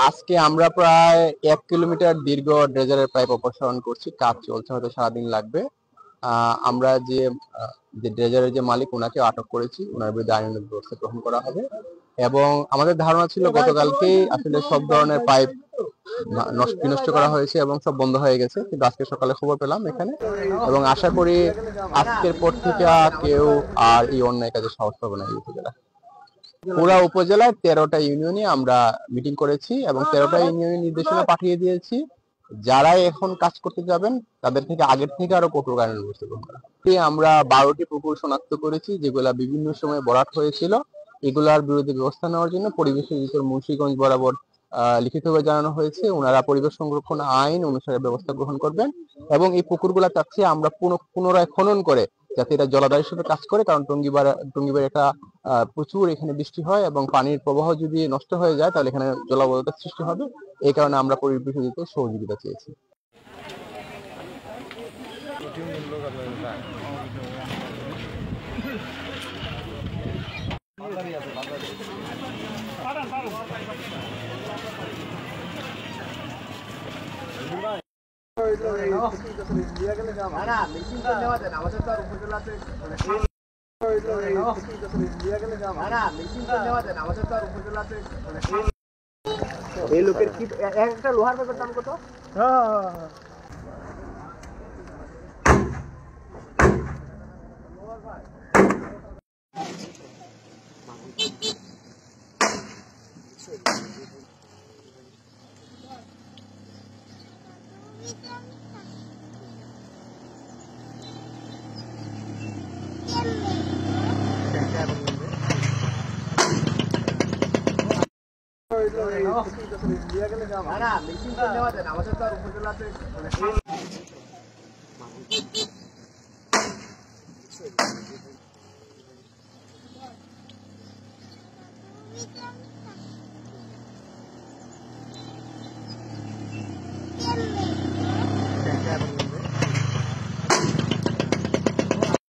আজকে আমরা প্রায় 1 কিলোমিটার দীর্ঘ ড্রেজারের পাইপ অপসারণ করছি। কাজ চলছে, হয়তো সারাদিন লাগবে। আমরা যে ড্রেজারের যে মালিক, ওনাকে আটক করেছি। ওনার বিরুদ্ধে আইনানুগ ব্যবস্থা গ্রহণ করা হবে। এবং আমাদের ধারণা ছিল গতকালকেই আসলে সব ধরনের পাইপ বিনষ্ট করা হয়েছে এবং সব বন্ধ হয়ে গেছে, কিন্তু আজকে সকালে খবর পেলাম এখানে, এবং আশা করি আজকের পর থেকে কেউ আর এই অন্যায় কাজে সাহস পাবে না এই উপজেলা। পুরা উপজেলায় 13টা ইউনিয়নে আমরা মিটিং করেছি এবং 13টা ইউনিয়নের নির্দেশনা পাঠিয়ে দিয়েছি। যারা এখন কাজ করতে যাবেন তাদের থেকে আগের থেকে আরো কঠোর আইনের ব্যবস্থা গ্রহণ করা। আমরা 12টি পুকুর শনাক্ত করেছি যেগুলা বিভিন্ন সময় ভরাট হয়েছিল। এগুলার বিরুদ্ধে ব্যবস্থা নেওয়ার জন্য পরিবেশ অধিদপ্তর মুন্সিগঞ্জ বরাবর লিখিতভাবে জানানো হয়েছে। ওনারা পরিবেশ সংরক্ষণ আইন অনুসারে ব্যবস্থা গ্রহণ করবেন এবং এই পুকুরগুলা চাচ্ছি আমরা পুনরায় খনন করে যাতে এটা জলাধার হিসেবে কাজ করে, কারণ টঙ্গিবার একটা প্রচুর এখানে বৃষ্টি হয় এবং পানির প্রবাহ যদি নষ্ট হয়ে যায় তাহলে এখানে জলাবদ্ধতার সৃষ্টি হবে। এই কারণে আমরা পরিবেশ অধিদপ্তর সহযোগিতা চেয়েছি। এই লোকের কি একটা লোহার ব্যাগের দাম কত? মেশিন নেওয়া যায় না, আমাদের তো আর উপজেলাতে